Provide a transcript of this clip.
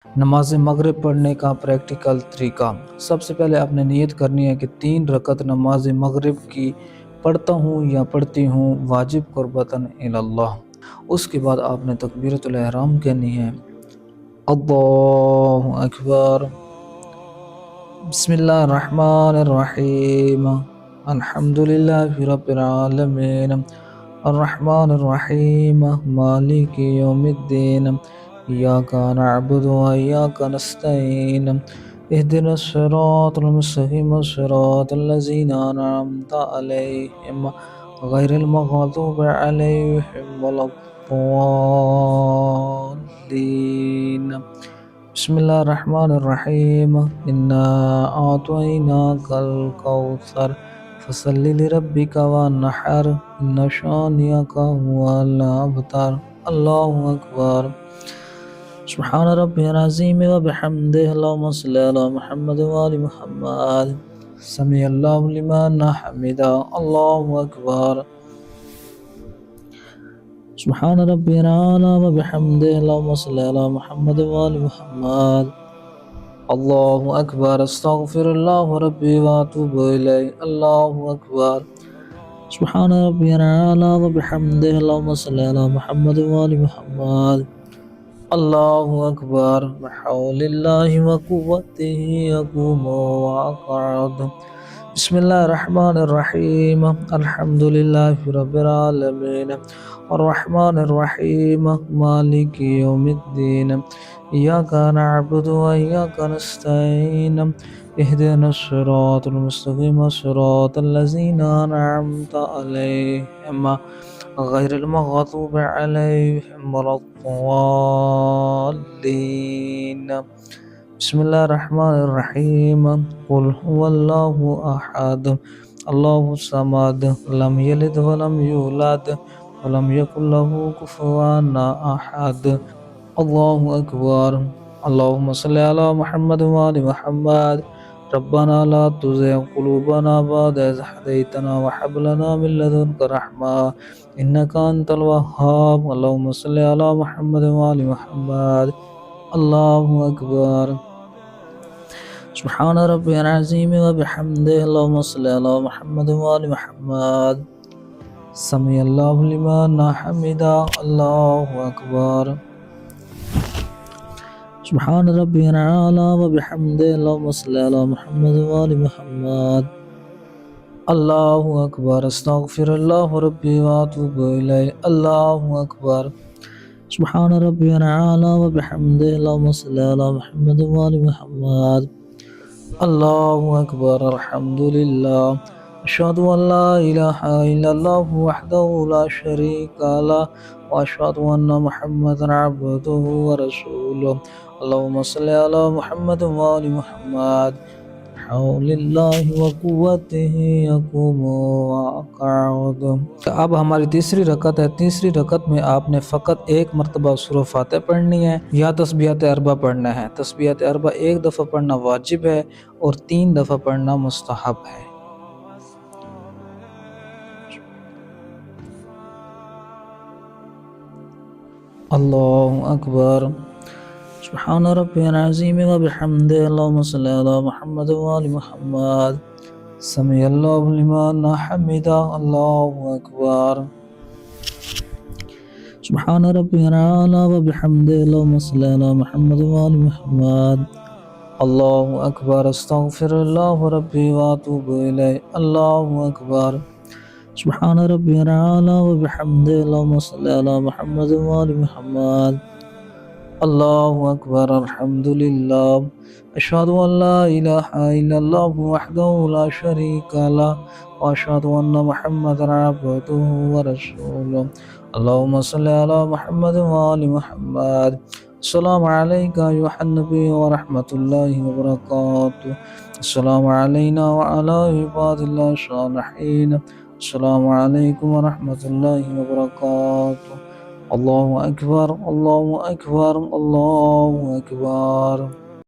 नमाज मगरिब पढ़ने का प्रैक्टिकल तरीका। सबसे पहले आपने नियत करनी है कि 3 रकत नमाज मगरिब की पढ़ता हूँ या पढ़ती हूँ वाजिब कुर्बतन इलल्लाह। उसके बाद आपने तकबीरतुल एहराम कहनी है, अल्लाहु अकबर, बिस्मिल्लाहिर्रहमानिर्रहीम, अल्हम्दुलिल्लाहि रब्बिल आलमीन, अर्रहमानिर्रहीम, मालिकि यौमिद्दीन, इय्याका नअबुदु व इय्याका नस्तईन, इहदिनस सिरातल मुस्तकीम, सिरातल लज़ीना अनअमता अलैहिम, गैरिल मग़दूबि अलैहिम वलद्दाल्लीन। बिस्मिल्लाहिर्रहमानिर्रहीम, इन्ना आतैनाकल कौसर, फसल्लि लिरब्बिका वन्हर, इन्ना शानिअका हुवल अबतर। अल्लाहु अकबर। सुब्हान रब्बियल अज़ीम व बिहम्दिहि, अल्लाहुम्मा सल्लि अला मुहम्मद व आलि मुहम्मद। समिअल्लाहु लिमन हमिदा, अल्लाहु अकबर। सुब्हान रब्बियल आला व बिहम्दिहि, अल्लाहुम्मा सल्लि अला मुहम्मद व आलि मुहम्मद। अल्लाहु अकबर। अस्तगफिरुल्लाह रब्बी व अतूबु इलैह। अल्लाहु अकबर। सुब्हान रब्बियल आला व बिहम्दिहि, अल्लाहुम्मा सल्लि अला मुहम्मद व आलि मुहम्मद। अल्लाहु अकबर। बिहौलिल्लाहि व कुव्वतिही अक़ूमु व अक़अदु। बिस्मिल्लाहिर्रहमानिर्रहीम, अल्हम्दुलिल्लाहि रब्बिल आलमीन, अर्रहमानिर्रहीम, मालिकि यौमिद्दीन, इय्याका नअबुदु व इय्याका नस्तईन, इहदिनस सिरातल मुस्तकीम, सिरातल लज़ीना अनअमता अलैहिम, गैरिल मग़दूबि अलैहिम वलद्दाल्लीन। बिस्मिल्लाहिर्रहमानिर्रहीम, कुल हुवल्लाहु अहद, अल्लाहुस समद, लम यलिद व लम यूलद व लम यकुल लहू कुफुवन अहद। अल्लाहु अकबर। अल्लाहुम्मा सल्लि अला मुहम्मद व आलि मुहम्मद। रब्बना ला तुज़िग़ क़ुलूबना बअद इज़ हदैतना व हब लना मिन लदुनका रहमा इन्नका अंतल वह्हाब। अल्लाहुम्मा सल्लि अला मुहम्मद व आलि मुहम्मद। अल्लाहु अकबर। सुब्हान रब्बियल अज़ीम व बिहम्दिहि, अल्लाहुम्मा सल्लि अला मुहम्मद व आलि मुहम्मद। समिअल्लाहु लिमन हमिदा, अल्लाहु अकबर। सुब्हान रब्बियल आला व बिहम्दिहि, अल्लाहुम्मा सल्लि अला मुहम्मद व आलि मुहम्मद। अल्लाहु अकबर। अस्तगफिरुल्लाह रब्बी व अतूबु इलैह। अल्लाहु अकबर। सुब्हान रब्बियल आला व बिहम्दिहि, अल्लाहुम्मा सल्लि अला मुहम्मद व आलि मुहम्मद। अल्लाहु अकबर। अल्हम्दुलिल्लाह। अशहदु अन ला इलाहा इल्लल्लाहु वहदहु ला शरीका लह व अशहदु अन्ना मुहम्मदन अब्दुहु व रसूलुहु। अल्लाहुम्मा सल्लि अला मुहम्मद व आलि मुहम्मद। हौलिल्लाहि व कुव्वतिही अक़ूमु व अक़अदु। अब हमारी तीसरी रकत है। तीसरी रकत में आपने फ़कत एक मरतबा सूरह फातिहा पढ़नी है या तस्बीहात अरबा पढ़ना है। तस्बीहात अरबा एक दफ़ा पढ़ना वाजिब है और 3 दफ़ा पढ़ना मुस्तहब है। अल्लाहु अकबर। सुब्हान रब्बियल अज़ीम व बिहम्दिहि, अल्लाहुम्मा सल्लि अला मुहम्मद व आलि मुहम्मद। समिअल्लाहु लिमन हमिदा, अल्लाहु अकबर। सुब्हान रब्बियल आला व बिहम्दिहि, अल्लाहुम्मा सल्लि अला मुहम्मद व आलि मुहम्मद। अल्लाहु अकबर। अस्तगफिरुल्लाह रब्बी व अतूबु इलैह। अल्लाहु अकबर। सुब्हान रब्बियल आला व बिहम्दिहि, अल्लाहुम्मा सल्लि अला मुहम्मद व आलि मुहम्मद। अल्लाहु अकबर। अल्हम्दुलिल्लाह। अशहदु अन ला इलाहा इल्लल्लाहु वहदहु ला शरीका लह व अशहदु अन्ना मुहम्मदन अब्दुहु व रसूलुहु। अल्लाहुम्मा सल्लि अला मुहम्मद व आलि मुहम्मद। अस्सलामु अलैका अय्युहन नबी व रहमतुल्लाहि व बरकातुहू। अस्सलामु अलैना व अला इबादिल्लाहि स्सालिहीन। अस्सलामु अलैकुम व रहमतुल्लाहि व बरकातुहू। अल्लाहु अकबर, अल्लाहु अकबर, अल्लाहु अकबर।